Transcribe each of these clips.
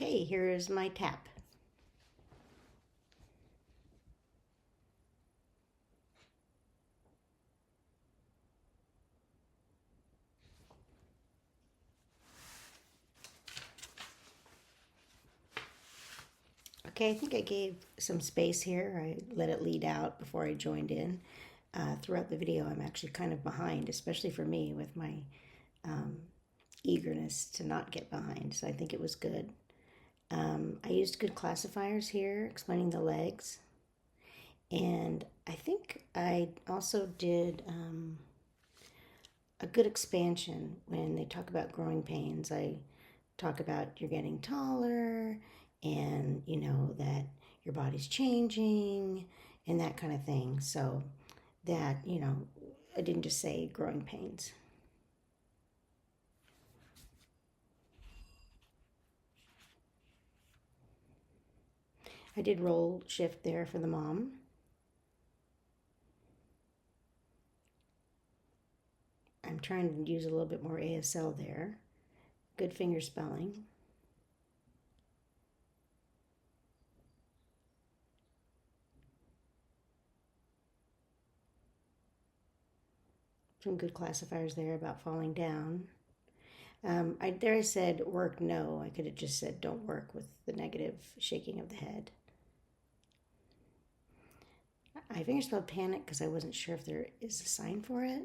Okay, here is my tap. Okay, I think I gave some space here. I let it lead out before I joined in. Throughout the video, I'm actually kind of behind, especially for me with my um, eagerness to not get behind. So I think it was good. I used good classifiers here, explaining the legs. And I think I also did a good expansion when they talk about growing pains. I talk about you're getting taller and that your body's changing and that kind of thing. So that, I didn't just say growing pains. I did roll shift there for the mom. I'm trying to use a little bit more ASL there. Good finger spelling. Some good classifiers there about falling down. I said work no. I could have just said don't work with the negative shaking of the head. I finger spelled panic because I wasn't sure if there is a sign for it.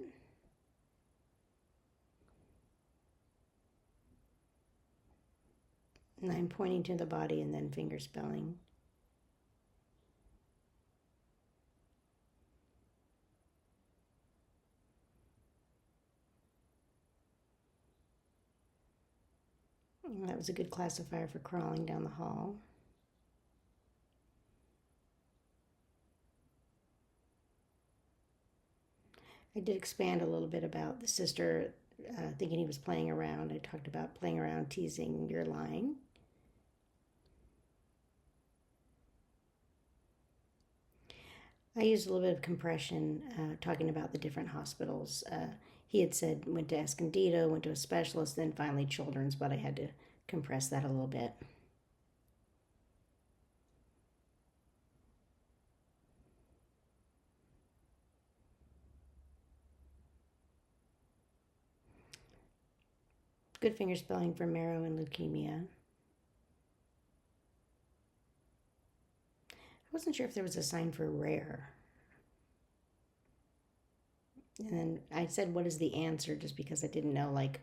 And I'm pointing to the body and then finger spelling. And that was a good classifier for crawling down the hall. I did expand a little bit about the sister thinking he was playing around. I talked about playing around, teasing, you're lying. I used a little bit of compression talking about the different hospitals. He had said went to Escondido, went to a specialist, then finally Children's, but I had to compress that a little bit. Good finger spelling for marrow and leukemia. I wasn't sure if there was a sign for rare. And then I said, what is the answer? Just because I didn't know, like,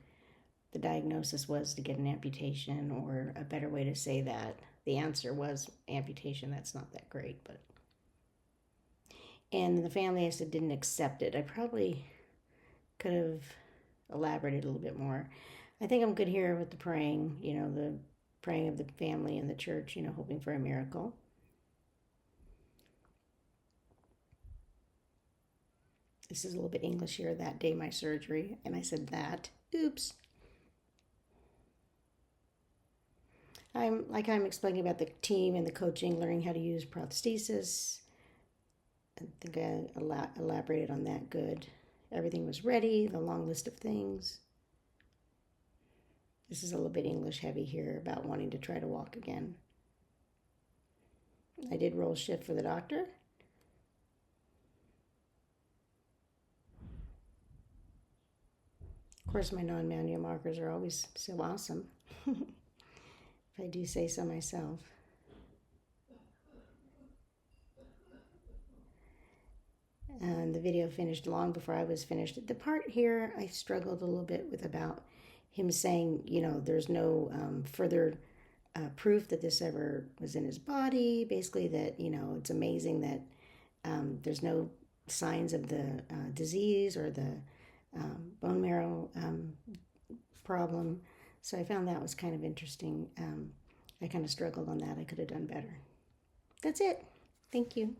the diagnosis was to get an amputation, or a better way to say that. The answer was amputation. That's not that great, but. And the family, I said, didn't accept it. I probably could have elaborated a little bit more. I think I'm good here with the praying, the praying of the family and the church, hoping for a miracle. This is a little bit English here. That day, my surgery, and I said that. Oops. I'm explaining about the team and the coaching, learning how to use prosthesis. I think I elaborated on that good. Everything was ready, the long list of things. This is a little bit English heavy here about wanting to try to walk again. I did roll shift for the doctor. Of course, my non-manual markers are always so awesome, if I do say so myself. And the video finished long before I was finished. The part here I struggled a little bit with about him saying, there's no further proof that this ever was in his body. Basically, that, it's amazing that there's no signs of the disease or the bone marrow problem. So I found that was kind of interesting. I kind of struggled on that. I could have done better. That's it. Thank you.